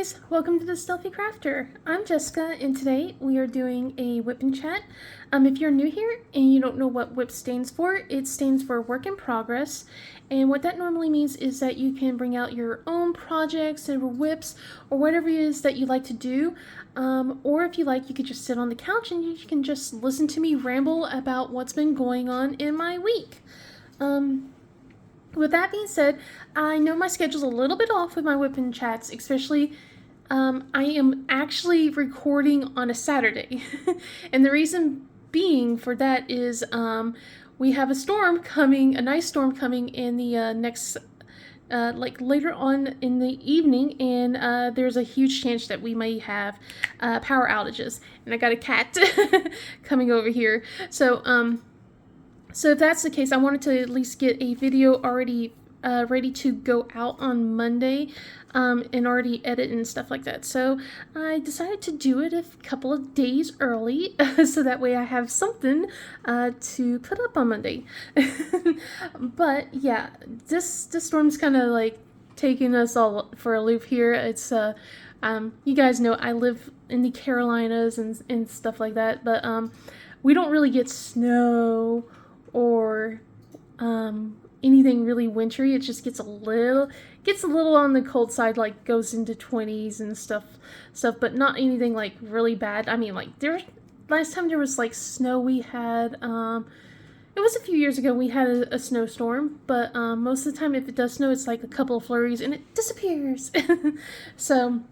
guys, welcome to the Stealthy Crafter. I'm Jessica, and today we are doing a Wip Chat. If you're new here and you don't know what Wip stands for, it stands for Work in Progress. And what that normally means is that you can bring out your own projects or whips or whatever it is that you like to do. Or if you like, you could just sit on the couch and you can just listen to me ramble about what's been going on in my week. With that being said, I know my schedule's a little bit off with my whipping chats, especially I am actually recording on a Saturday. And the reason being for that is we have a storm coming, a nice storm coming in the next, like later on in the evening, and there's a huge chance that we may have power outages. And I got a cat coming over here. So if that's the case, I wanted to at least get a video already ready to go out on Monday and already edit and stuff like that. So I decided to do it a couple of days early so that way I have something to put up on Monday. But yeah, this storm's kind of like taking us all for a loop here. It's you guys know I live in the Carolinas and stuff like that, but we don't really get snow or anything really wintry. It just gets a little on the cold side, like goes into 20s and stuff, but not anything like really bad. I mean, like last time there was like snow we had, it was a few years ago, we had a snowstorm, but most of the time if it does snow, it's like a couple of flurries and it disappears. So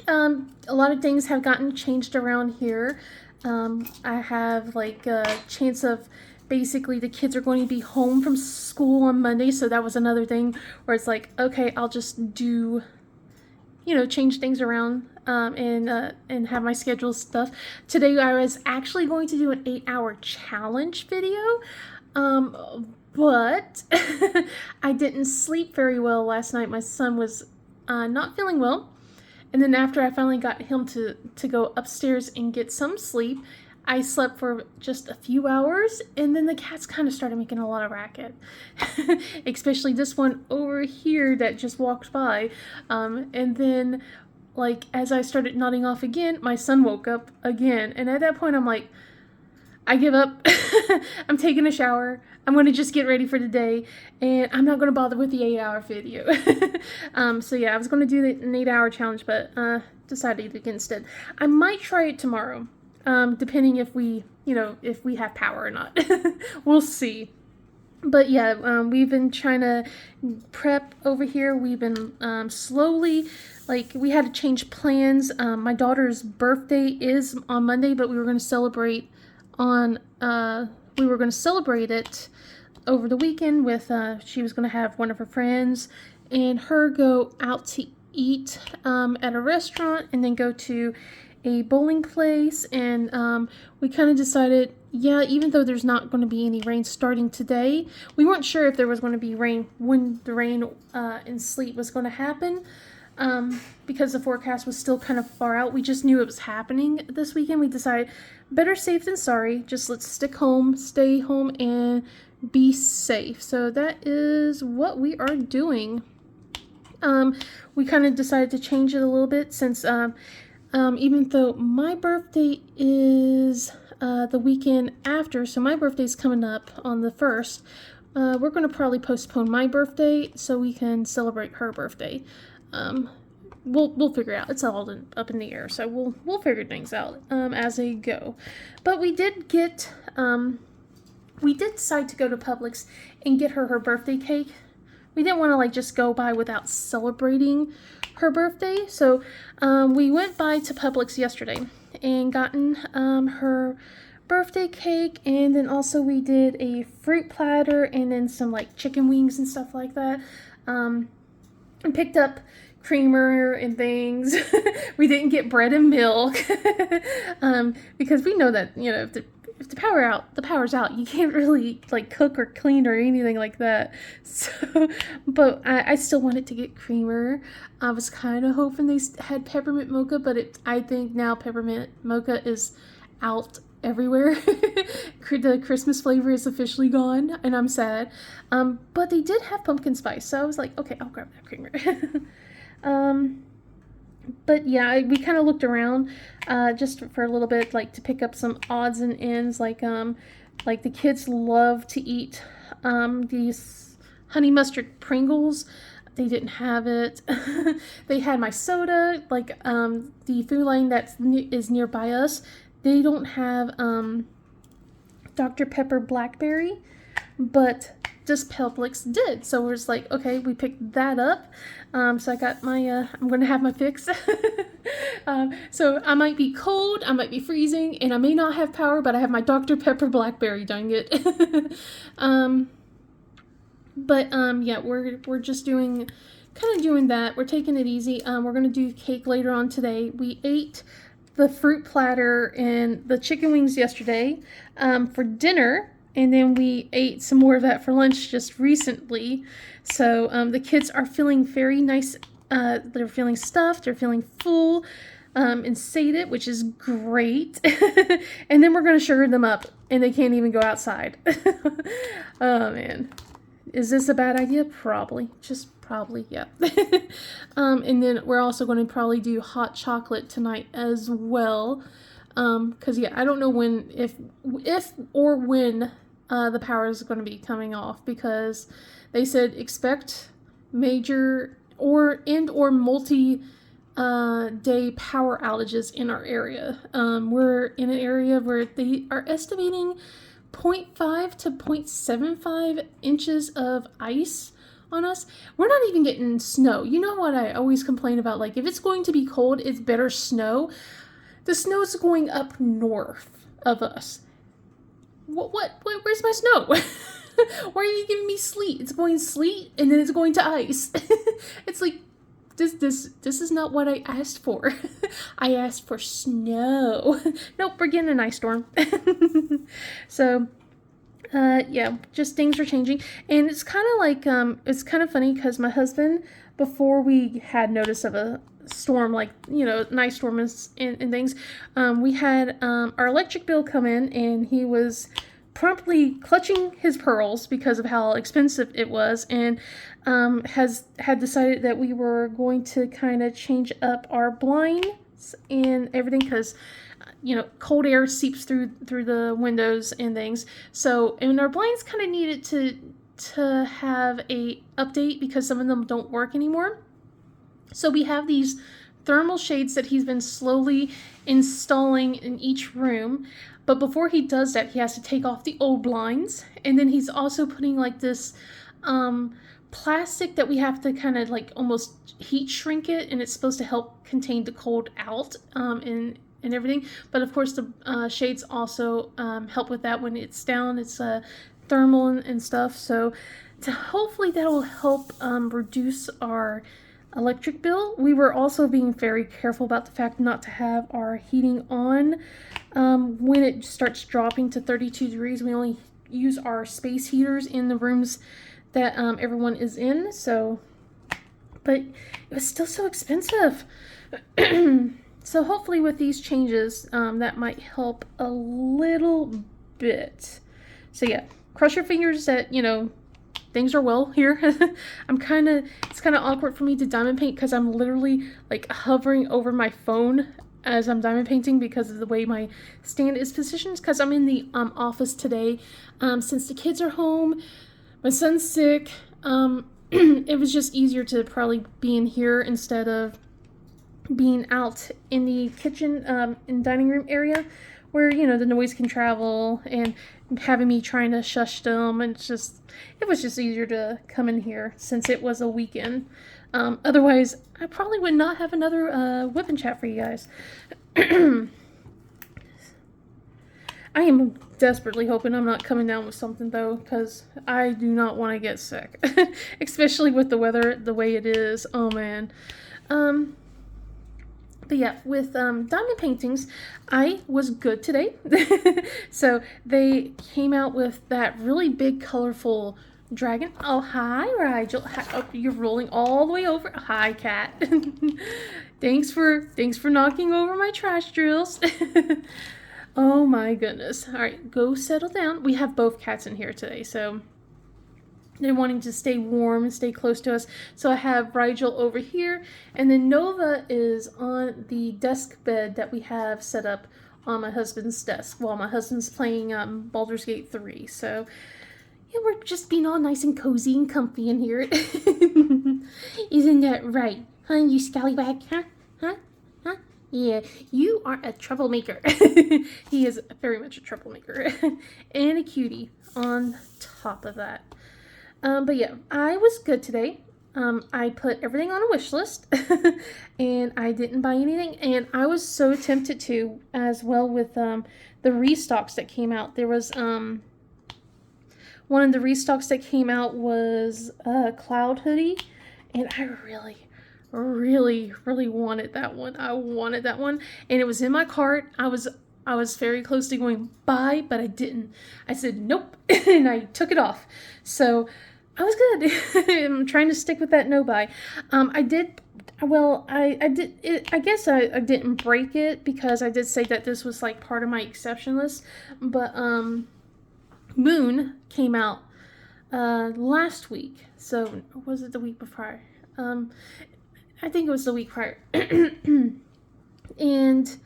a lot of things have gotten changed around here. I have like a chance of basically the kids are going to be home from school on Monday, so that was another thing where it's like, okay, I'll just do, change things around and have my schedule stuff. Today I was actually going to do an 8-hour challenge video, but I didn't sleep very well last night. My son was not feeling well, and then after I finally got him to go upstairs and get some sleep, I slept for just a few hours, and then the cats kind of started making a lot of racket. Especially this one over here that just walked by. And then, like, as I started nodding off again, my son woke up again. And at that point, I'm like, I give up. I'm taking a shower. I'm going to just get ready for the day, and I'm not going to bother with the 8-hour video. So yeah, I was going to do an 8-hour challenge, but decided against it. I might try it tomorrow. Depending if we have power or not. We'll see. But yeah, we've been trying to prep over here. We've been slowly, like, we had to change plans. My daughter's birthday is on Monday, but we were going to celebrate it over the weekend with, she was going to have one of her friends and her go out to eat at a restaurant and then go to a bowling place, and we kind of decided, yeah, even though there's not going to be any rain starting today, we weren't sure if there was going to be rain when the rain and sleet was going to happen, because the forecast was still kind of far out. We just knew it was happening this weekend. We decided better safe than sorry. Just let's stay home and be safe. So that is what we are doing. We kind of decided to change it a little bit since even though my birthday is the weekend after, so my birthday's coming up on the 1st, we're going to probably postpone my birthday so we can celebrate her birthday. We'll figure it out. It's all up in the air, so we'll figure things out as they go. But we did decide to go to Publix and get her birthday cake. We didn't want to like just go by without celebrating her birthday, so we went by to Publix yesterday and gotten her birthday cake, and then also we did a fruit platter and then some like chicken wings and stuff like that, and picked up creamer and things. We didn't get bread and milk because we know that if the power's out, you can't really like cook or clean or anything like that. So, but I still wanted to get creamer. I was kind of hoping they had peppermint mocha, but I think now peppermint mocha is out everywhere. The Christmas flavor is officially gone, and I'm sad. But they did have pumpkin spice, so I was like, okay, I'll grab that creamer. But yeah, we kind of looked around just for a little bit, like to pick up some odds and ends. Like the kids love to eat these honey mustard Pringles. They didn't have it. They had my soda, like the food line is nearby us. They don't have Dr. Pepper Blackberry, but just Publix did. So we're just like, okay, we picked that up. So I got my, I'm going to have my fix. So I might be cold, I might be freezing, and I may not have power, but I have my Dr. Pepper Blackberry, dang it. Yeah, we're just kind of doing that. We're taking it easy. We're going to do cake later on today. We ate the fruit platter and the chicken wings yesterday for dinner, and then we ate some more of that for lunch just recently. So the kids are feeling very nice. They're feeling stuffed. They're feeling full and sated, which is great. And then we're going to sugar them up, and they can't even go outside. Oh, man. Is this a bad idea? Probably. Just probably, yeah. And then we're also going to probably do hot chocolate tonight as well. Because, yeah, I don't know if or when the power is going to be coming off, because they said expect major or multi day power outages in our area. We're in an area where they are estimating 0.5 to 0.75 inches of ice on us. We're not even getting snow. You know what I always complain about? Like, if it's going to be cold, it's better snow. The snow's going up north of us. Where's my snow? Why are you giving me sleet? It's going sleet and then it's going to ice. It's like, this is not what I asked for. I asked for snow. Nope, we're getting an ice storm. So, yeah, just things are changing. And it's kind of like, it's kind of funny because my husband, before we had notice of a storm, like, nice storm and things, we had our electric bill come in, and he was promptly clutching his pearls because of how expensive it was, and had decided that we were going to kind of change up our blinds and everything, because cold air seeps through the windows and things. So, and our blinds kind of needed to have a update because some of them don't work anymore. So we have these thermal shades that he's been slowly installing in each room. But before he does that, he has to take off the old blinds. And then he's also putting like this plastic that we have to kind of like almost heat shrink it. And it's supposed to help contain the cold out and everything. But of course, the shades also help with that when it's down. It's thermal and stuff. So hopefully that will help reduce our electric bill. We were also being very careful about the fact not to have our heating on when it starts dropping to 32 degrees. We only use our space heaters in the rooms that everyone is in. So, but it was still so expensive. So hopefully with these changes, that might help a little bit. So yeah, cross your fingers that, things are well here. It's kind of awkward for me to diamond paint because I'm literally like hovering over my phone as I'm diamond painting because of the way my stand is positioned, because I'm in the office today. Since the kids are home, my son's sick, it was just easier to probably be in here instead of being out in the kitchen and dining room area where the noise can travel, and having me trying to shush them, and it was just easier to come in here since it was a weekend. Otherwise I probably would not have another Whip Chat for you guys. I am desperately hoping I'm not coming down with something though, because I do not want to get sick. Especially with the weather the way it is. Oh man. But yeah, with diamond paintings, I was good today. So they came out with that really big, colorful dragon. Oh, hi, Rigel. Hi, oh, you're rolling all the way over. Hi, cat. Thanks for knocking over my trash drills. Oh my goodness. All right, go settle down. We have both cats in here today, so They're wanting to stay warm and stay close to us. So I have Rigel over here, and then Nova is on the desk bed that we have set up on my husband's desk while my husband's playing Baldur's Gate 3. So yeah, we're just being all nice and cozy and comfy in here. Isn't that right? Huh, you scallywag? Huh? Huh? Huh? Yeah, you are a troublemaker. He is very much a troublemaker. And a cutie on top of that. But yeah, I was good today. I put everything on a wish list and I didn't buy anything. And I was so tempted to as well with the restocks that came out. There was one of the restocks that came out was a cloud hoodie. And I really wanted that one. I wanted that one. And it was in my cart. I was very close to going buy, but I didn't. I said nope, and I took it off. So I was good. I'm trying to stick with that no buy. I did. Well, I did. I guess I didn't break it because I did say that this was like part of my exception list. But Moon came out last week. So was it the week before? I think it was the week prior. And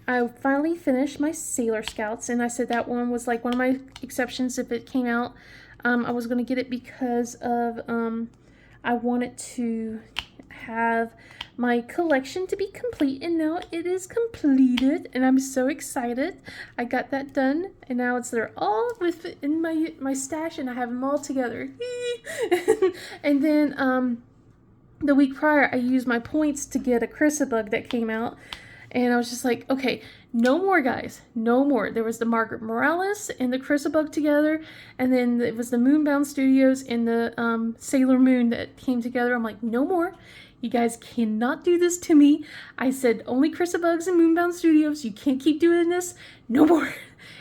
I finally finished my Sailor Scouts, and I said that one was like one of my exceptions if it came out. I was going to get it because of I wanted to have my collection to be complete, and now it is completed, and I'm so excited. I got that done, and now they're all within my stash, and I have them all together. And then the week prior, I used my points to get a Chrysabug that came out. And I was just like, okay, no more, guys. No more. There was the Margaret Morales and the Chrysabug together. And then it was the Moonbound Studios and the Sailor Moon that came together. I'm like, no more. You guys cannot do this to me. I said only Chrysabugs and Moonbound Studios. You can't keep doing this. No more.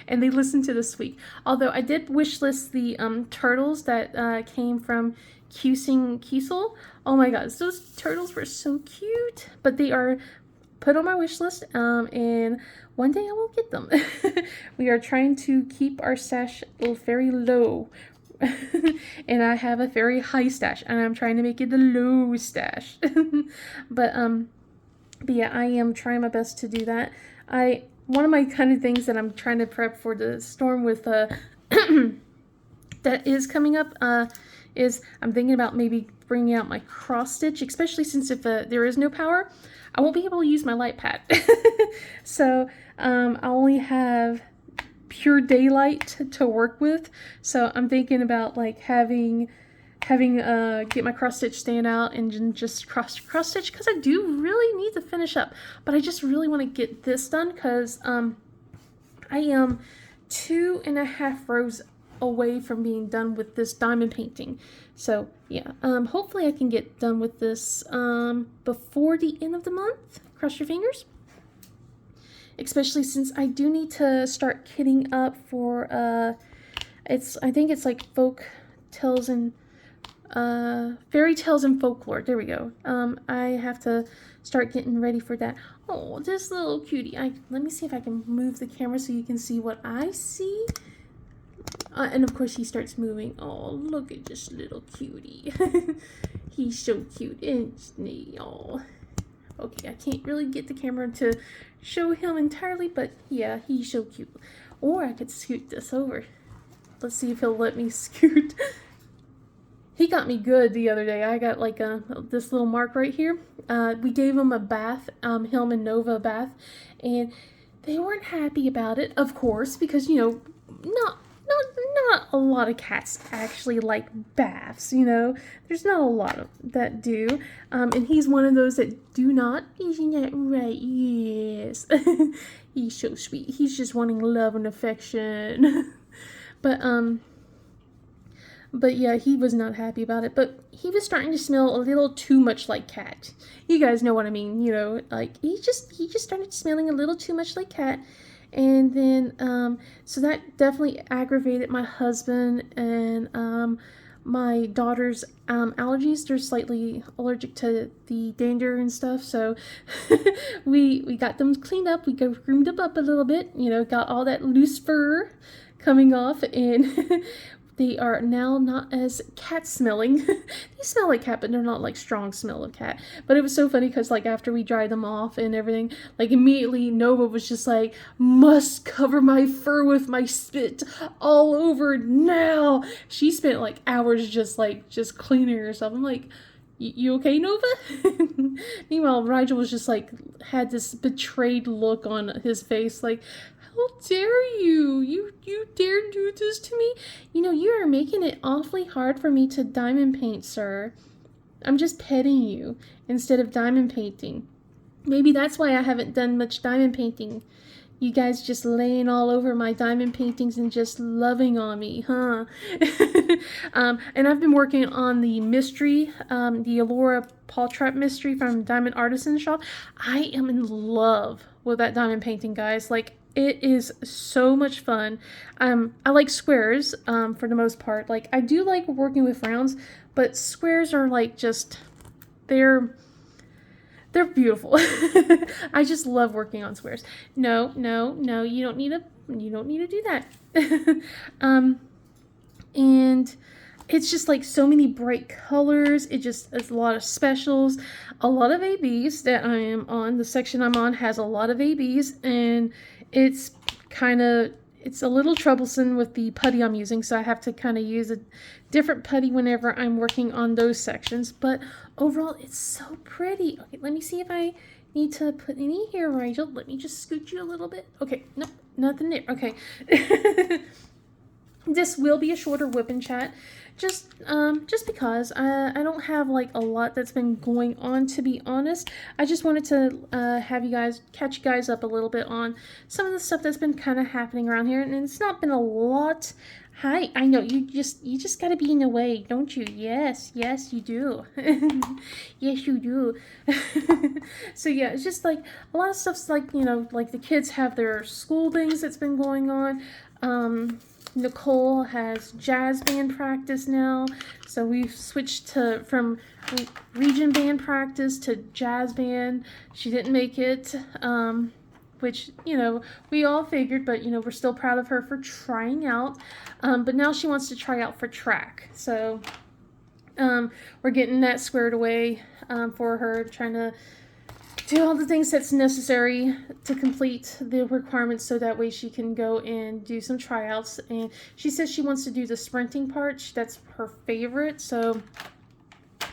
And they listened to this week. Although I did wish list the turtles that came from Q-Sing Kiesel. Oh my gosh, those turtles were so cute. But they are put on my wish list, and one day I will get them. We are trying to keep our stash very low. And I have a very high stash, and I'm trying to make it a low stash. But yeah, I am trying my best to do that. One of my kind of things that I'm trying to prep for the storm with that is coming up is I'm thinking about maybe bringing out my cross stitch, especially since if there is no power, I won't be able to use my light pad. So I only have pure daylight to work with. So I'm thinking about like having get my cross stitch stand out and just cross stitch, because I do really need to finish up. But I just really want to get this done because I am 2.5 rows away from being done with this diamond painting. So yeah, hopefully I can get done with this before the end of the month. Cross your fingers. Especially since I do need to start kitting up for I think it's like folk tales and fairy tales and folklore. There we go. I have to start getting ready for that. Oh, this little cutie. Let me see if I can move the camera so you can see what I see. And of course he starts moving. Oh, look at this little cutie. He's so cute, isn't he? Oh. Okay, I can't really get the camera to show him entirely, but yeah, he's so cute. Or I could scoot this over. Let's see if he'll let me scoot. He got me good the other day. I got like this little mark right here. We gave him a bath, him and Nova a bath, and they weren't happy about it, of course, because, you know, not a lot of cats actually like baths, you know. There's not a lot of that do. And he's one of those that do not. Isn't that right? Yes. He's so sweet. He's just wanting love and affection. But yeah, he was not happy about it. But he was starting to smell a little too much like cat. You guys know what I mean, you know, like he just started smelling a little too much like cat. And then, so that definitely aggravated my husband and my daughter's allergies. They're slightly allergic to the dander and stuff. So we got them cleaned up. We groomed them up a little bit, you know, got all that loose fur coming off. And they are now not as cat smelling. They smell like cat, but they're not like strong smell of cat. But it was so funny because like after we dried them off and everything, like immediately Nova was just like, must cover my fur with my spit all over now. She spent like hours just cleaning herself. I'm like, you okay, Nova? Meanwhile, Rigel was just like, had this betrayed look on his face, like, how dare you? You dare do this to me? You know, you are making it awfully hard for me to diamond paint, sir. I'm just petting you instead of diamond painting. Maybe that's why I haven't done much diamond painting. You guys just laying all over my diamond paintings and just loving on me, huh? And I've been working on the mystery, the Allura Paul Trap mystery from Diamond Artisan Shop. I am in love with that diamond painting, guys. Like, it is so much fun. I like squares, for the most part. Like, I do like working with rounds, but squares are like just, they're beautiful. I just love working on squares. No, you don't need to do that. And it's just like so many bright colors. It's a lot of specials, a lot of ABs that I am on. The section I'm on has a lot of ABs, and it's a little troublesome with the putty I'm using, so I have to kind of use a different putty whenever I'm working on those sections. But overall, it's so pretty. Okay, let me see if I need to put any here, Rigel. Let me just scoot you a little bit. Okay, nope, nothing there. Okay. This will be a shorter whip and chat, just because I don't have like a lot that's been going on, to be honest. I just wanted to catch you guys up a little bit on some of the stuff that's been kind of happening around here, and it's not been a lot. Hi, I know you just gotta be in the way, don't you? Yes, you do. Yes, you do. So yeah, it's just like a lot of stuff's like, you know, like the kids have their school things that's been going on. Nicole has jazz band practice now, so we've switched from region band practice to jazz band. She didn't make it, which, you know, we all figured, but, you know, we're still proud of her for trying out. But now she wants to try out for track, so we're getting that squared away for her, trying to do all the things that's necessary to complete the requirements so that way she can go and do some tryouts. And she says she wants to do the sprinting part. That's her favorite, so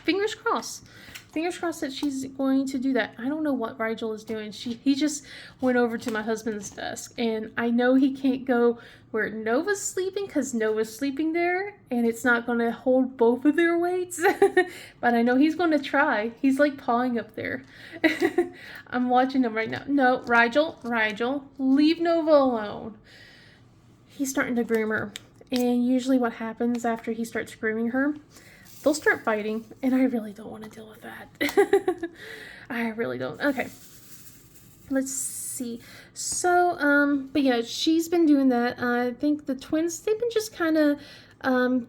fingers crossed. Fingers crossed that she's going to do that. I don't know what Rigel is doing. He just went over to my husband's desk, and I know he can't go where Nova's sleeping because Nova's sleeping there, and it's not going to hold both of their weights. But I know he's going to try. He's like pawing up there. I'm watching him right now. No, Rigel, leave Nova alone. He's starting to groom her, and usually what happens after he starts grooming her, they'll start fighting, and I really don't want to deal with that. I really don't. Okay. Let's see. So, but yeah, she's been doing that. I think the twins, they've been just kind of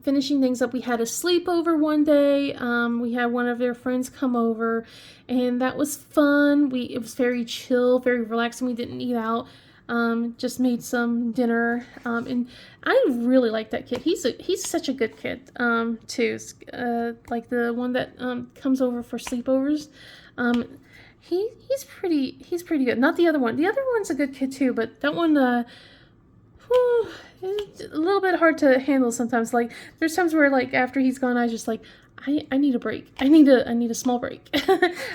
finishing things up. We had a sleepover one day. We had one of their friends come over, and that was fun. It was very chill, very relaxing. We didn't eat out. Just made some dinner, and I really like that kid. He's such a good kid, too. Like the one that comes over for sleepovers. He's pretty good. Not the other one. The other one's a good kid too, but that one, it's a little bit hard to handle sometimes. Like there's times where like after he's gone, I just like I need a break. I need a small break.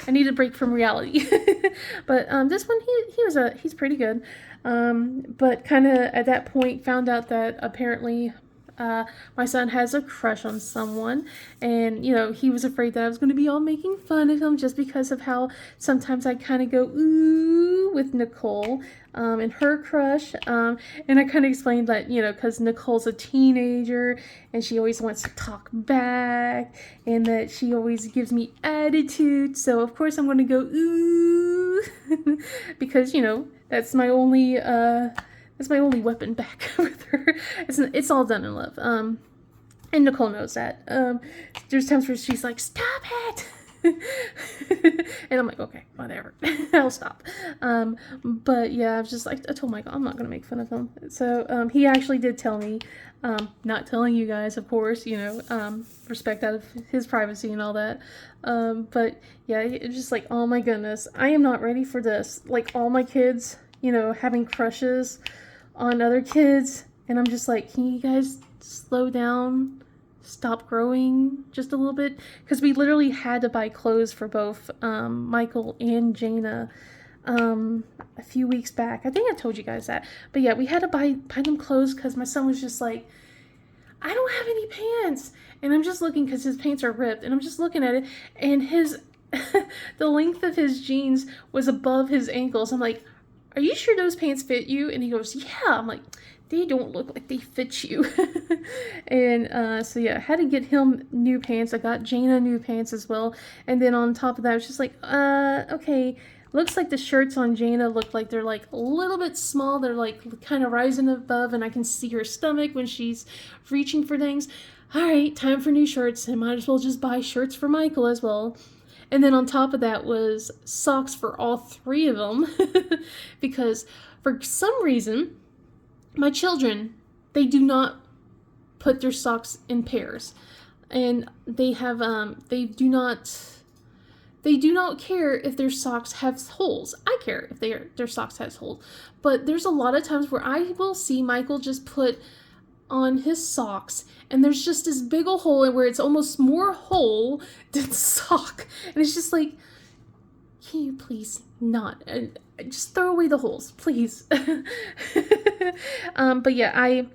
I need a break from reality. But this one he's pretty good. But kind of at that point found out that apparently my son has a crush on someone, and you know, he was afraid that I was going to be all making fun of him just because of how sometimes I kind of go ooh with Nicole and her crush, and I kind of explained that, you know, because Nicole's a teenager and she always wants to talk back and that she always gives me attitude, so of course I'm going to go ooh because, you know, that's my only weapon back with her. It's all done in love. And Nicole knows that. There's times where she's like, stop it! And I'm like, okay, whatever. I'll stop. But yeah, I was just like, I told Michael, I'm not going to make fun of him. So he actually did tell me, not telling you guys, of course, respect out of his privacy and all that. But yeah, it's just like, oh my goodness, I am not ready for this. Like all my kids, having crushes on other kids. And I'm just like, can you guys slow down? Stop growing just a little bit, because we literally had to buy clothes for both Michael and Jaina a few weeks back. I think I told you guys that, but yeah, we had to buy them clothes because my son was just like, I don't have any pants, and I'm just looking because his pants are ripped, and I'm just looking at it, and his the length of his jeans was above his ankles. I'm like, are you sure those pants fit you? And he goes, yeah. I'm like, they don't look like they fit you. And so yeah, I had to get him new pants. I got Jaina new pants as well. And then on top of that, I was just like, okay, looks like the shirts on Jaina look like they're like a little bit small. They're like kind of rising above, and I can see her stomach when she's reaching for things. All right, time for new shirts. I might as well just buy shirts for Michael as well. And then on top of that was socks for all three of them. Because for some reason, my children, they do not put their socks in pairs. And they have, they do not care if their socks have holes. I care if their socks has holes. But there's a lot of times where I will see Michael just put on his socks, and there's just this big ol' hole where it's almost more hole than sock. And it's just like, can you please not? Just throw away the holes, please. But yeah, I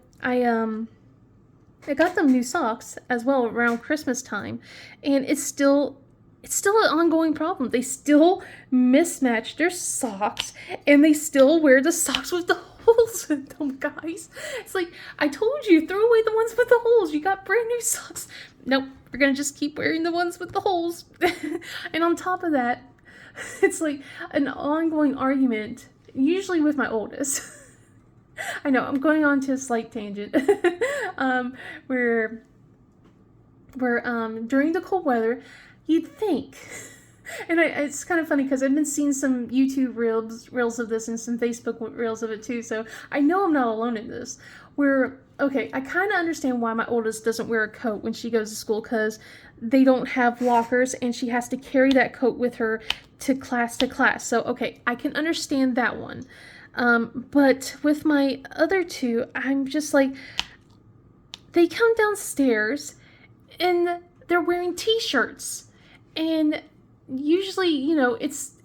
got them new socks as well around Christmas time, and it's still an ongoing problem. They still mismatch their socks, and they still wear the socks with the holes in them, guys. It's like, I told you, throw away the ones with the holes. You got brand new socks. Nope, we're gonna just keep wearing the ones with the holes. And on top of that, it's like an ongoing argument, usually with my oldest. I know, I'm going on to a slight tangent. where during the cold weather, you'd think, and it's kind of funny because I've been seeing some YouTube reels of this and some Facebook reels of it too, so I know I'm not alone in this, where, okay, I kind of understand why my oldest doesn't wear a coat when she goes to school, because they don't have lockers and she has to carry that coat with her to class. So, okay, I can understand that one. But with my other two, I'm just like, they come downstairs and they're wearing t-shirts, and usually, it's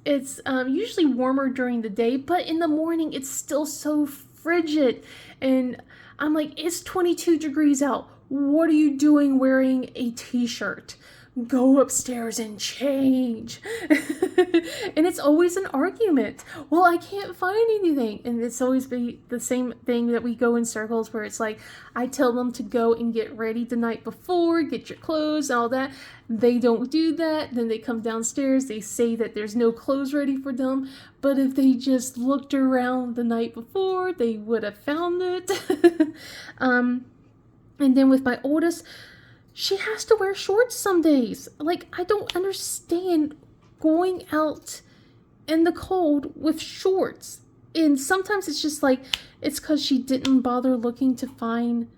usually warmer during the day, but in the morning it's still so frigid, and I'm like, it's 22 degrees out. What are you doing wearing a t-shirt? Go upstairs and change. And it's always an argument. Well, I can't find anything. And it's always be the same thing that we go in circles, where it's like, I tell them to go and get ready the night before, get your clothes and all that. They don't do that. Then they come downstairs. They say that there's no clothes ready for them. But if they just looked around the night before, they would have found it. And then with my oldest, she has to wear shorts some days. Like, I don't understand going out in the cold with shorts. And sometimes it's just like, it's because she didn't bother looking to find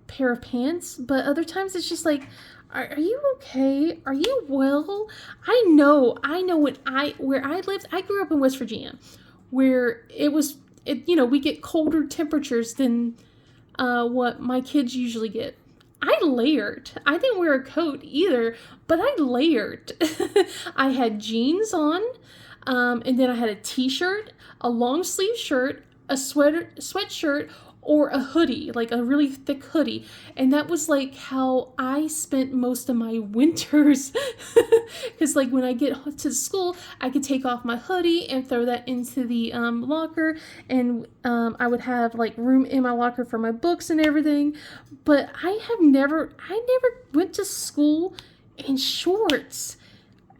a pair of pants. But other times it's just like, are you okay? Are you well? I know where I lived, I grew up in West Virginia, where we get colder temperatures than what my kids usually get. I layered. I didn't wear a coat either, but I layered. I had jeans on, and then I had a t-shirt, a long sleeve shirt, a sweatshirt, or a hoodie, like a really thick hoodie. And that was like how I spent most of my winters. Because like when I get to school, I could take off my hoodie and throw that into the locker. And I would have like room in my locker for my books and everything. But I never went to school in shorts.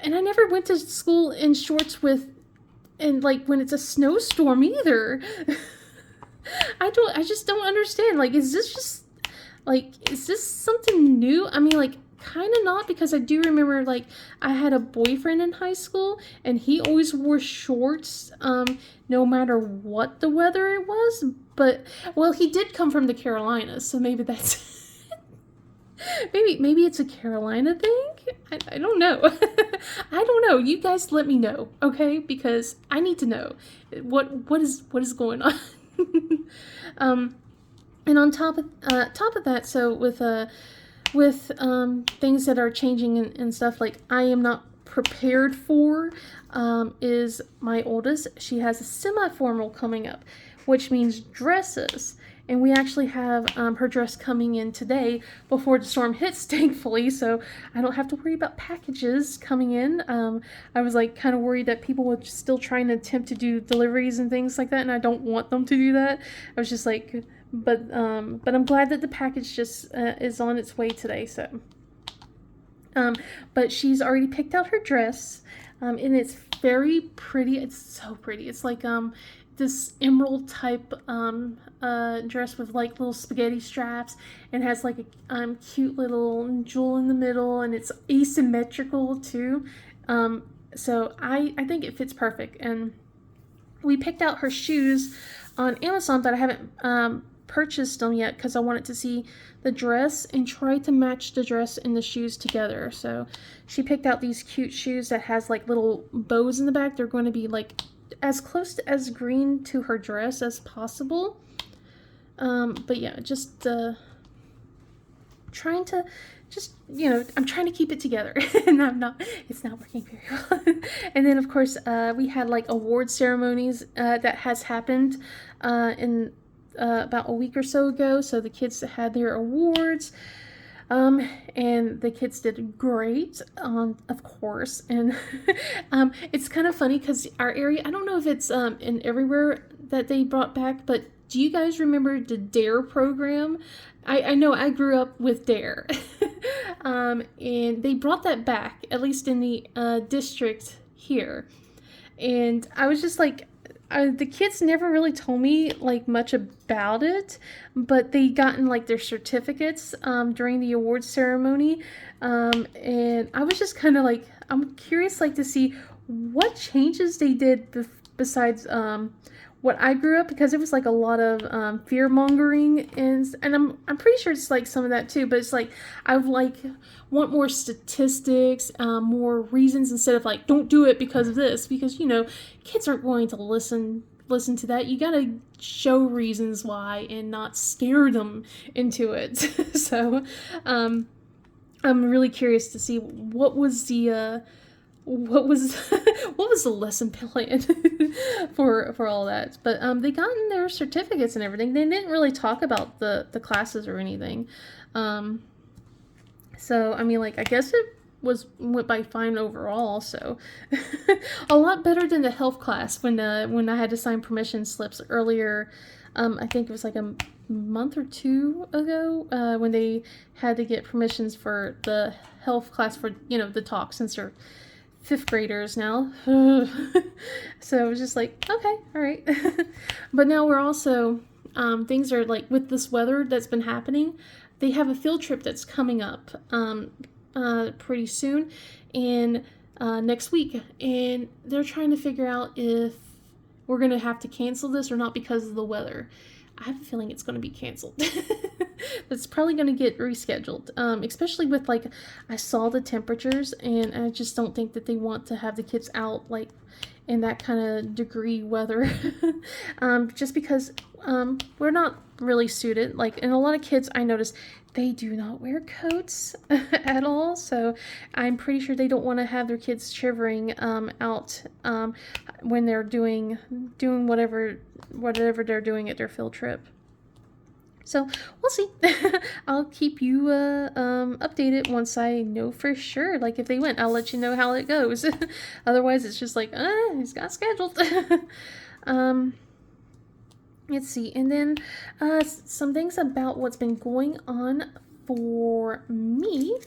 And I never went to school in shorts and like when it's a snowstorm either. I just don't understand. Like, is this something new? I mean, like, kind of not, because I do remember, like, I had a boyfriend in high school and he always wore shorts no matter what the weather it was. But, well, he did come from the Carolinas, so maybe that's maybe it's a Carolina thing. I don't know. I don't know. You guys let me know, okay? Because I need to know what is going on. And on top of that, so with things that are changing and stuff, like, I am not prepared for is my oldest. She has a semi-formal coming up, which means dresses. And we actually have her dress coming in today before the storm hits, thankfully, so I don't have to worry about packages coming in. I was like kind of worried that people were still trying to attempt to do deliveries and things like that, and I don't want them to do that. I was just like, but I'm glad that the package just is on its way today. So, but she's already picked out her dress, and it's very pretty. It's so pretty. It's like this emerald type dress with like little spaghetti straps, and has like a cute little jewel in the middle, and it's asymmetrical too. So I think it fits perfect. And we picked out her shoes on Amazon, but I haven't purchased them yet because I wanted to see the dress and try to match the dress and the shoes together. So she picked out these cute shoes that has like little bows in the back. They're going to be like as close to as green to her dress as possible. But yeah, just trying to I'm trying to keep it together, and it's not working very well. And then of course we had like award ceremonies that has happened in about a week or so ago. So the kids had their awards, and the kids did great, of course. And it's kind of funny because our area, I don't know if it's in everywhere that they brought back, but do you guys remember the DARE program? I know I grew up with DARE. And they brought that back, at least in the district here. And I was just like, the kids never really told me like much about it, but they gotten like their certificates during the awards ceremony. And I was just kind of like, I'm curious like to see what changes they did besides what I grew up, because it was like a lot of fear mongering, and I'm pretty sure it's like some of that too, but it's like I want more statistics, more reasons, instead of like, don't do it because of this, because kids aren't going to listen to that. You gotta show reasons why and not scare them into it. So I'm really curious to see what was the lesson plan for all that. But they gotten their certificates and everything. They didn't really talk about the classes or anything. So I mean, like, I guess it went by fine overall. So a lot better than the health class when I had to sign permission slips earlier. I think it was like a month or two ago when they had to get permissions for the health class for the talk, since they're 5th graders now. So it was just like, okay, all right. But now we're also, things are like, with this weather that's been happening, they have a field trip that's coming up pretty soon, and next week, and they're trying to figure out if we're going to have to cancel this or not because of the weather. I have a feeling it's going to be canceled. It's probably going to get rescheduled, especially with, like, I saw the temperatures, and I just don't think that they want to have the kids out, like, in that kind of degree weather. Just because we're not really suited. Like, and a lot of kids, I noticed, they do not wear coats at all, so I'm pretty sure they don't want to have their kids shivering out when they're doing whatever they're doing at their field trip. So we'll see. I'll keep you updated once I know for sure. Like, if they went, I'll let you know how it goes. Otherwise, it's just like, it's got scheduled. Let's see. And then some things about what's been going on for me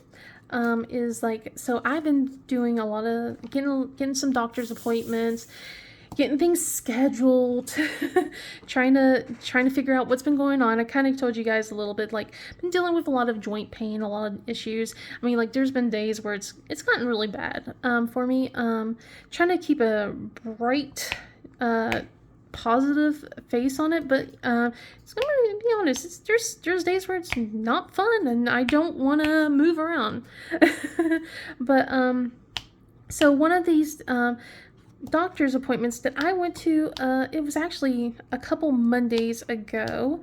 is like, so I've been doing a lot of getting some doctor's appointments, getting things scheduled, trying to figure out what's been going on. I kind of told you guys a little bit, like, been dealing with a lot of joint pain, a lot of issues. I mean, like, there's been days where it's gotten really bad for me. Trying to keep a bright positive face on it, but it's gonna be honest, there's days where it's not fun and I don't want to move around. But so one of these doctor's appointments that I went to, it was actually a couple Mondays ago,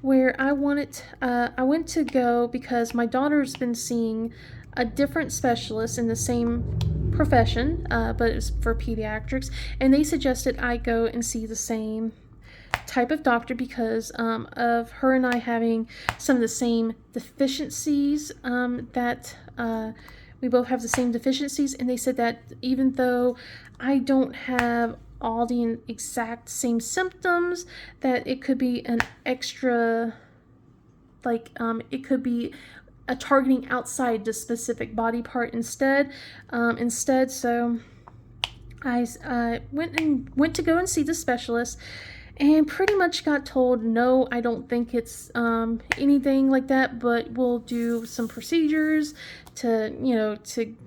where I went to go because my daughter's been seeing a different specialist in the same profession, but it's for pediatrics, and they suggested I go and see the same type of doctor because of her and I having some of the same deficiencies, that we both have the same deficiencies, and they said that even though I don't have all the exact same symptoms, that it could be an extra, like, it could be a targeting outside the specific body part instead. So I went to go and see the specialist, and pretty much got told, no, I don't think it's anything like that, but we'll do some procedures to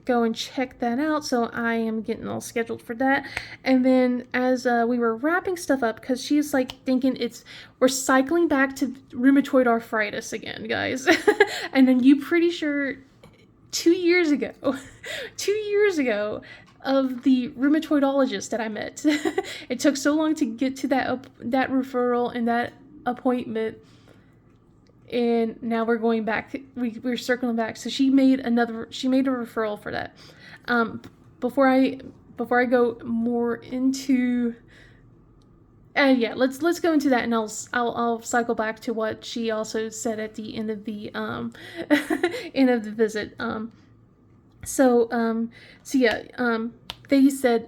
go and check that out. So I am getting all scheduled for that. And then as we were wrapping stuff up, because she's like thinking we're cycling back to rheumatoid arthritis again, guys. And then you pretty sure 2 years ago, 2 years ago, of the rheumatologist that I met. It took so long to get to that referral and that appointment, and now we're going back. We're circling back. So she made a referral for that. Before I go more into, yeah, let's go into that, and I'll cycle back to what she also said at the end of the end of the visit. So yeah,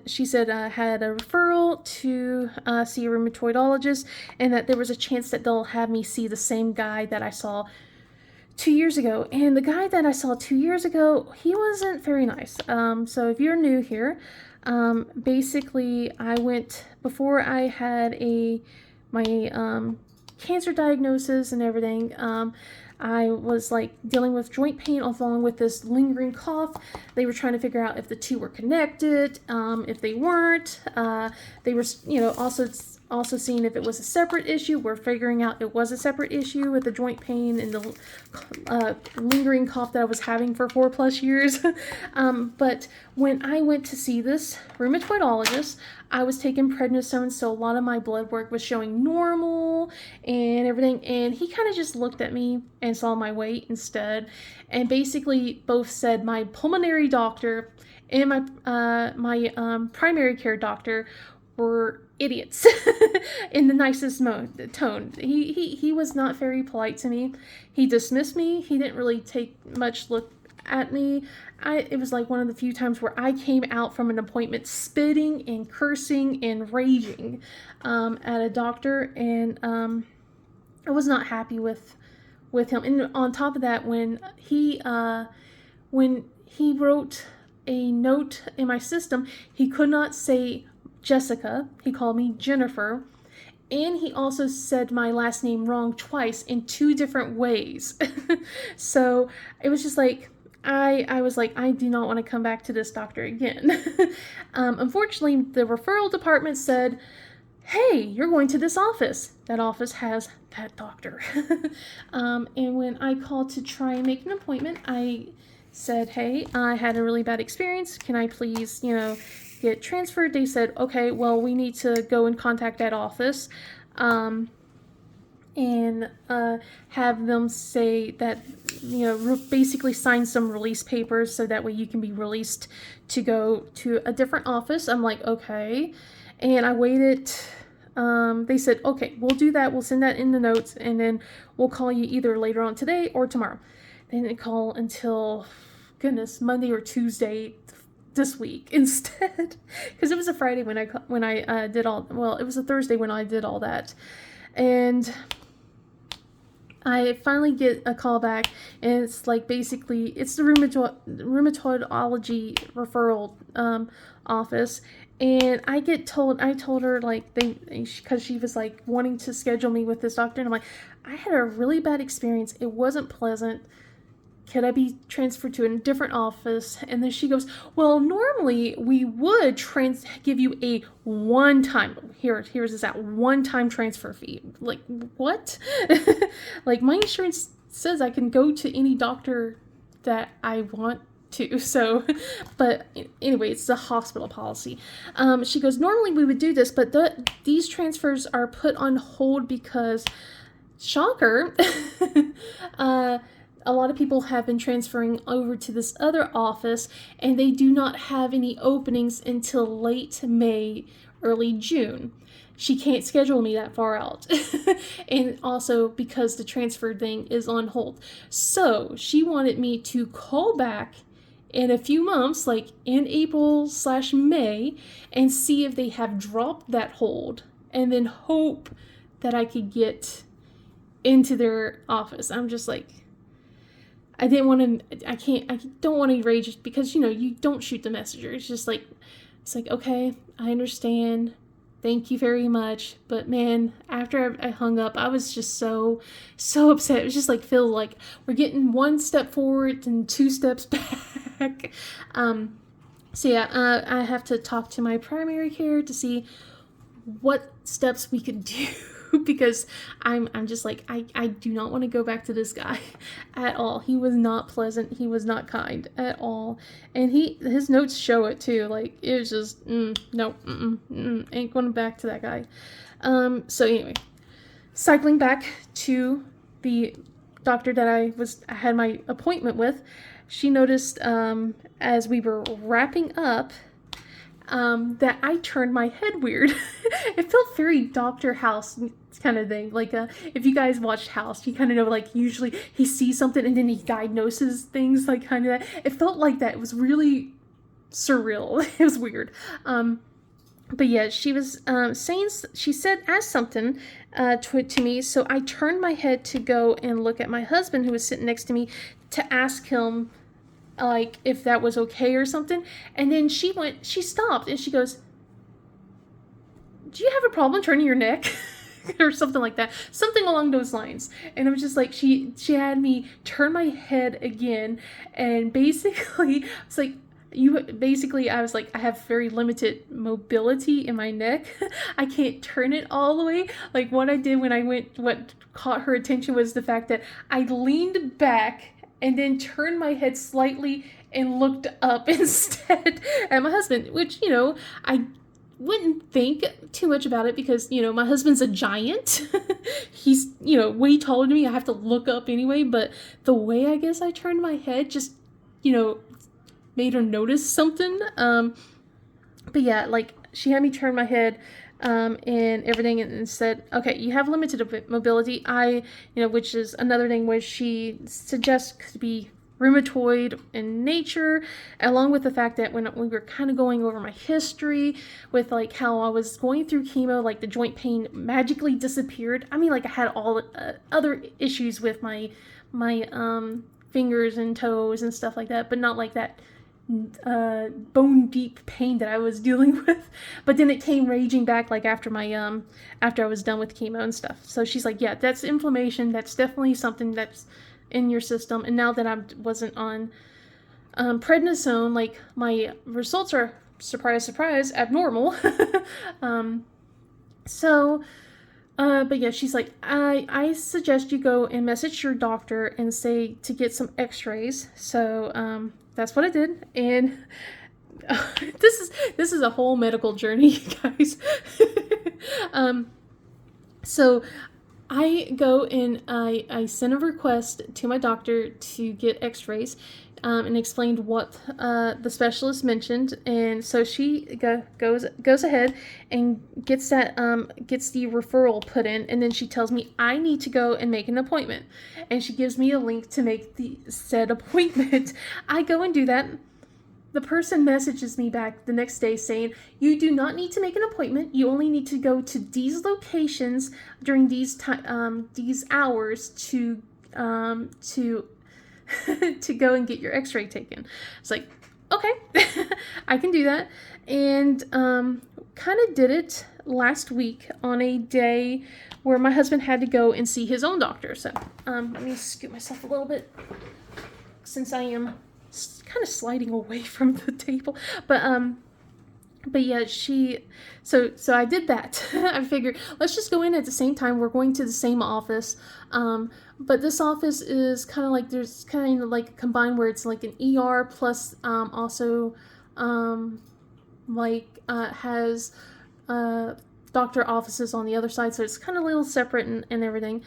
she said I had a referral to see a rheumatologist, and that there was a chance that they'll have me see the same guy that I saw 2 years ago. And the guy that I saw 2 years ago, he wasn't very nice. So if you're new here, basically I went before I had my cancer diagnosis and everything. I was like dealing with joint pain along with this lingering cough. They were trying to figure out if the two were connected. If they weren't, they were, also seeing if it was a separate issue. We're figuring out it was a separate issue with the joint pain and the lingering cough that I was having for 4+ years. But when I went to see this rheumatologist, I was taking prednisone, so a lot of my blood work was showing normal and everything. And he kind of just looked at me and saw my weight instead, and basically both said my pulmonary doctor and my primary care doctor were idiots in the nicest tone. He was not very polite to me. He dismissed me. He didn't really take much look at me. It was like one of the few times where I came out from an appointment spitting and cursing and raging at a doctor, and I was not happy with him. And on top of that, when he wrote a note in my system, he could not say Jessica. He called me Jennifer. And he also said my last name wrong twice in 2 different ways. So it was just like, I was like, I do not want to come back to this doctor again. Unfortunately, the referral department said, hey, you're going to this office. That office has that doctor. And when I called to try and make an appointment, I said, hey, I had a really bad experience. Can I please, get transferred? They said, okay, well, we need to go and contact that office. And have them say that, basically sign some release papers so that way you can be released to go to a different office. I'm like, okay. And I waited. They said, okay, we'll do that. We'll send that in the notes, and then we'll call you either later on today or tomorrow. They didn't call until, goodness, Monday or Tuesday this week instead, because it was a Friday when I did all. Well, it was a Thursday when I did all that, and I finally get a call back, and it's like basically it's the rheumatology referral office, and I told her like because she was like wanting to schedule me with this doctor, and I'm like, I had a really bad experience. It wasn't pleasant. Could I be transferred to a different office? And then she goes, well, normally we would give you a here's this at one-time transfer fee. Like, what? Like, my insurance says I can go to any doctor that I want to. So, but anyway, it's the hospital policy. She goes, normally we would do this, but these transfers are put on hold because, shocker, a lot of people have been transferring over to this other office, and they do not have any openings until late May, early June. She can't schedule me that far out. And also because the transfer thing is on hold. So she wanted me to call back in a few months, like in April/May, and see if they have dropped that hold, and then hope that I could get into their office. I'm just like, I don't want to rage because, you don't shoot the messenger. It's like, okay, I understand. Thank you very much. But man, after I hung up, I was just so upset. It was just like, feel like we're getting one step forward and two steps back. So yeah, I have to talk to my primary care to see what steps we could do. Because I'm just like, I do not want to go back to this guy at all. He was not pleasant. He was not kind at all. And his notes show it too. Like, it was just, no, ain't going back to that guy. So anyway, cycling back to the doctor that I had my appointment with, she noticed, as we were wrapping up, that I turned my head weird. It felt very Dr. House kind of thing. Like, if you guys watched House, you kind of know, like, usually he sees something and then he diagnoses things, like, kind of that. It felt like that. It was really surreal. It was weird. But yeah, she was asked something to me, so I turned my head to go and look at my husband, who was sitting next to me, to ask him, like, if that was okay or something. And then she stopped and she goes, do you have a problem turning your neck? Or something like that, something along those lines. And I was just like, she had me turn my head again, and basically I was like, I have very limited mobility in my neck. I can't turn it all the way. Like, what I did what caught her attention was the fact that I leaned back and then turned my head slightly and looked up instead at my husband, which, I wouldn't think too much about it because, my husband's a giant. He's, way taller than me. I have to look up anyway, but the way I guess I turned my head just, made her notice something. But yeah, like, she had me turn my head and everything, and said, okay, you have limited mobility. Which is another thing where she suggests could be rheumatoid in nature, along with the fact that when we were kind of going over my history with, like, how I was going through chemo, like, the joint pain magically disappeared. I mean, like, I had all other issues with my fingers and toes and stuff like that, but not like that bone deep pain that I was dealing with. But then it came raging back, like, after I was done with chemo and stuff. So she's like, yeah, that's inflammation. That's definitely something that's in your system. And now that I wasn't on prednisone, like, my results are, surprise, abnormal. But yeah, she's like, I suggest you go and message your doctor and say to get some x-rays. So that's what I did. And this is a whole medical journey, you guys. So I go and I send a request to my doctor to get x-rays, and explained what the specialist mentioned. And so she goes ahead and gets the referral put in, and then she tells me I need to go and make an appointment. And she gives me a link to make the said appointment. I go and do that. the person messages me back the next day saying, you do not need to make an appointment. You only need to go to these locations during these hours to to go and get your x-ray taken. It's like, okay, I can do that. And kind of did it last week on a day where my husband had to go and see his own doctor. So let me scoot myself a little bit since I am kind of sliding away from the table. But yeah, so I did that. I figured, let's just go in at the same time. We're going to the same office. But this office is kind of like, there's kind of like a combined where it's like an ER plus also has doctor offices on the other side. So it's kind of a little separate and everything.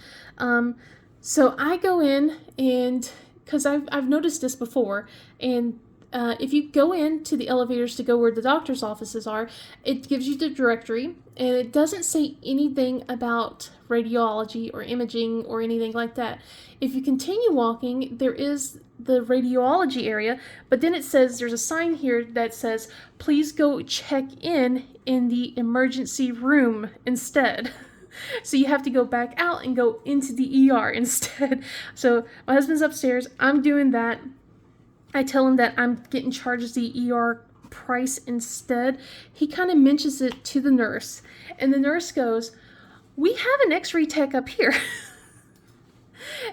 So I go in, and because I've noticed this before, and if you go into the elevators to go where the doctor's offices are, it gives you the directory, and it doesn't say anything about radiology or imaging or anything like that. If you continue walking, there is the radiology area, but then it says there's a sign here that says, please go check in the emergency room instead. So you have to go back out and go into the ER instead. So my husband's upstairs. I'm doing that. I tell him that I'm getting charged the ER price instead. He kind of mentions it to the nurse, and the nurse goes, we have an x-ray tech up here.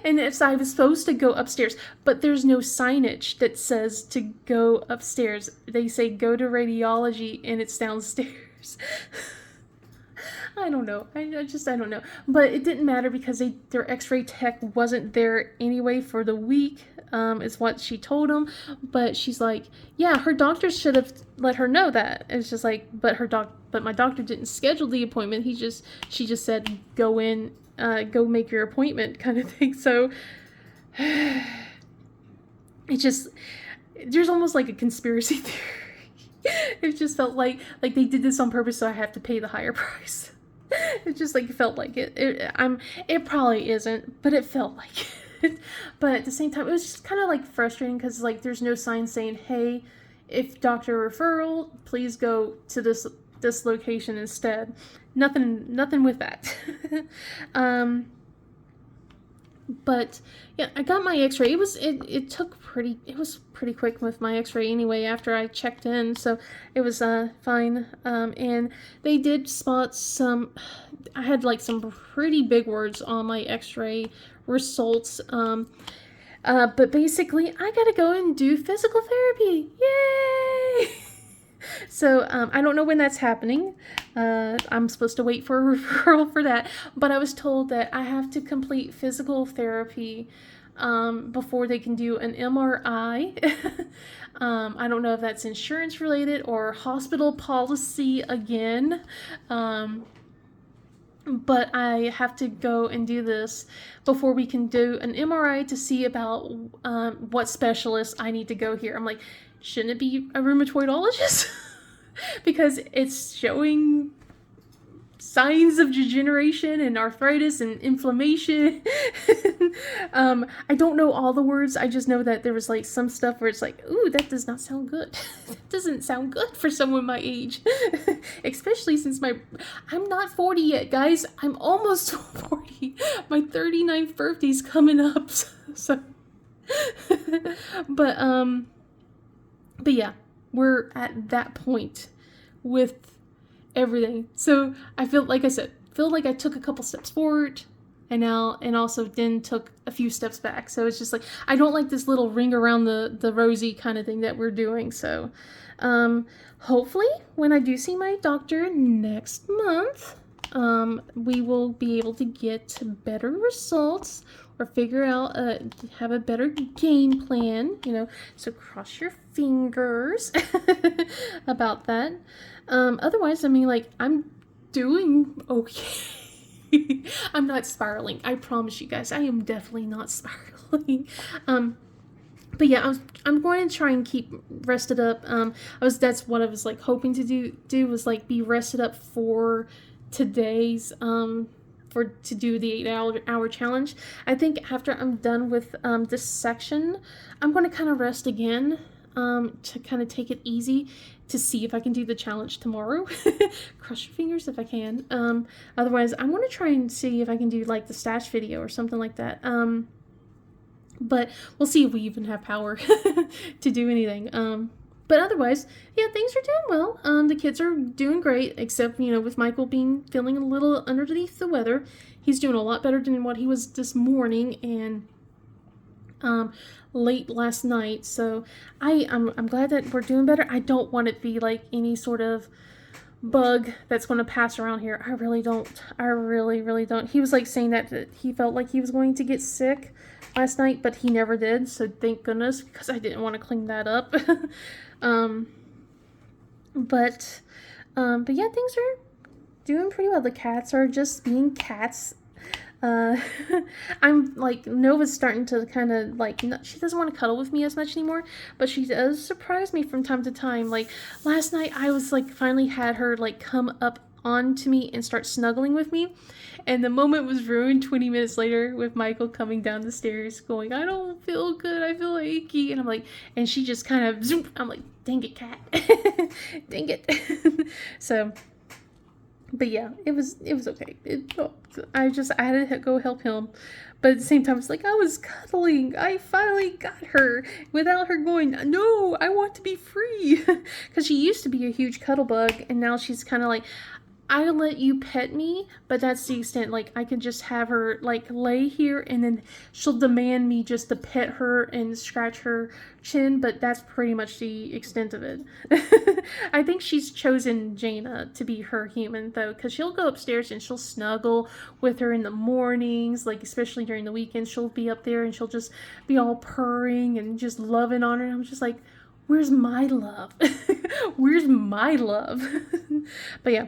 And if I was supposed to go upstairs, but there's no signage that says to go upstairs. They say go to radiology, and it's downstairs. I don't know. I don't know. But it didn't matter because their x-ray tech wasn't there anyway for the week, is what she told them. But she's like, yeah, her doctor should have let her know that. It's just like, but my doctor didn't schedule the appointment. She just said, go in, go make your appointment kind of thing. So it just, there's almost like a conspiracy theory. It just felt like they did this on purpose, so I have to pay the higher price. It just like felt like it. It probably isn't, but it felt like it. But at the same time, it was just kind of like frustrating because like there's no sign saying, "Hey, if doctor referral, please go to this location instead." Nothing with that. But yeah, I got my x-ray. It was pretty quick with my x-ray anyway after I checked in, so it was fine. And they did spot I had like some pretty big words on my x-ray results. But basically I gotta go and do physical therapy. Yay! So I don't know when that's happening. I'm supposed to wait for a referral for that, but I was told that I have to complete physical therapy before they can do an MRI. I don't know if that's insurance related or hospital policy again. But I have to go and do this before we can do an MRI to see about what specialist I need to go here. I'm like, shouldn't it be a rheumatologist? Because it's showing signs of degeneration and arthritis and inflammation. I don't know all the words. I just know that there was like some stuff where it's like, ooh, that does not sound good. That doesn't sound good for someone my age. Especially since I'm not 40 yet, guys. I'm almost 40. My 39th birthday's coming up. So but yeah, we're at that point with everything. So I feel like I took a couple steps forward and also then took a few steps back. So it's just like, I don't like this little ring around the rosy kind of thing that we're doing. So hopefully when I do see my doctor next month, we will be able to get better results or figure out, have a better game plan, so cross your fingers about that. Otherwise, I mean, like, I'm doing okay. I'm not spiraling. I promise you guys, I am definitely not spiraling. But yeah, I'm going to try and keep rested up. That's what I was like hoping to do was like be rested up for today's, to do the 8-hour challenge. I think after I'm done with this section, I'm going to kind of rest again. to kind of take it easy to see if I can do the challenge tomorrow. Cross your fingers if I can. Otherwise, I'm going to try and see if I can do like the stash video or something like that. But we'll see if we even have power to do anything. But otherwise, yeah, things are doing well. The kids are doing great, except, with Michael feeling a little underneath the weather. He's doing a lot better than what he was this morning and late last night. So I'm glad that we're doing better. I don't want it to be like any sort of bug that's going to pass around here. I really don't. I really, really don't. He was like saying that he felt like he was going to get sick last night, but he never did. So thank goodness, because I didn't want to clean that up. But yeah, things are doing pretty well. The cats are just being cats. I'm like, Nova's starting to kind of like, she doesn't want to cuddle with me as much anymore, but she does surprise me from time to time. Like last night I was like, finally had her like come up onto me and start snuggling with me, and the moment was ruined 20 minutes later with Michael coming down the stairs going, I don't feel good, I feel achy, and I'm like, and she just kind of zoom. I'm like, dang it, cat. Dang it. So but yeah, it was okay. I had to go help him. But at the same time, it's like I was cuddling. I finally got her without her going, no, I want to be free. Because she used to be a huge cuddle bug, and now she's kind of like, I'll let you pet me, but that's the extent. Like, I could just have her, like, lay here, and then she'll demand me just to pet her and scratch her chin, but that's pretty much the extent of it. I think she's chosen Jaina to be her human, though, because she'll go upstairs and she'll snuggle with her in the mornings, like, especially during the weekends. She'll be up there, and she'll just be all purring and just loving on her, and I'm just like, where's my love? Where's my love? But yeah.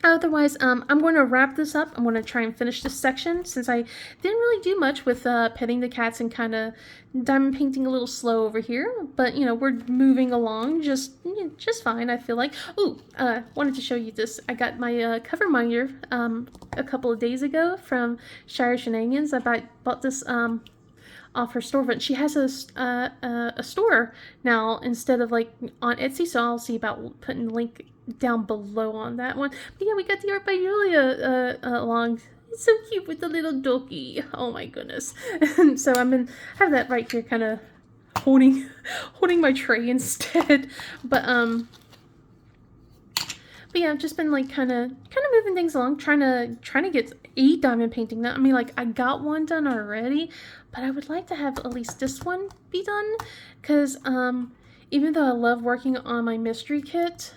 Otherwise, I'm going to wrap this up. I'm going to try and finish this section since I didn't really do much with petting the cats and kind of diamond painting a little slow over here. But, we're moving along just fine, I feel like. Ooh, wanted to show you this. I got my cover minder a couple of days ago from Shire Shenanigans. I bought this off her storefront. She has a store now instead of like on Etsy, so I'll see about putting the link down below on that one. But yeah, we got the art by Julia along. It's so cute with the little doggy. Oh my goodness. So have that right here, kind of holding my tray instead. But yeah, I've just been like kind of moving things along, trying to get a diamond painting done. I mean, like, I got one done already, but I would like to have at least this one be done, because even though I love working on my mystery kit,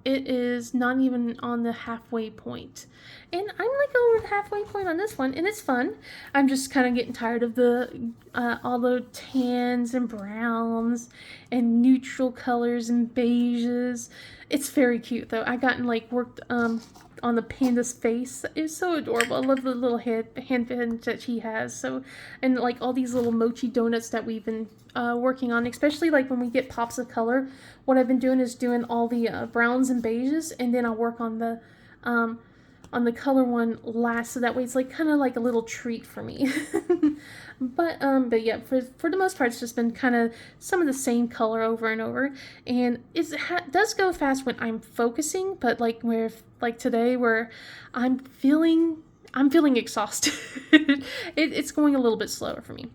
it is not even on the halfway point. And I'm like over the halfway point on this one, and it's fun. I'm just kind of getting tired of the all the tans and browns and neutral colors and beiges. It's very cute though. I gotten like worked on the panda's face. It's so adorable. I love the little handpins that he has. So, and like all these little mochi donuts that we've been working on, especially like when we get pops of color. What I've been doing is doing all the browns and beiges, and then I'll work on the color one last, so that way it's like kind of like a little treat for me. But yeah, for the most part, it's just been kind of some of the same color over and over, and it does go fast when I'm focusing. But like today, where I'm feeling exhausted, it's going a little bit slower for me.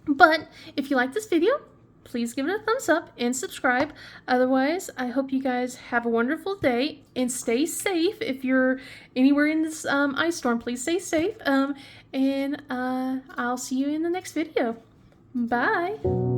But if you like this video, please give it a thumbs up and subscribe. Otherwise, I hope you guys have a wonderful day and stay safe. If you're anywhere in this ice storm, please stay safe. And I'll see you in the next video. Bye.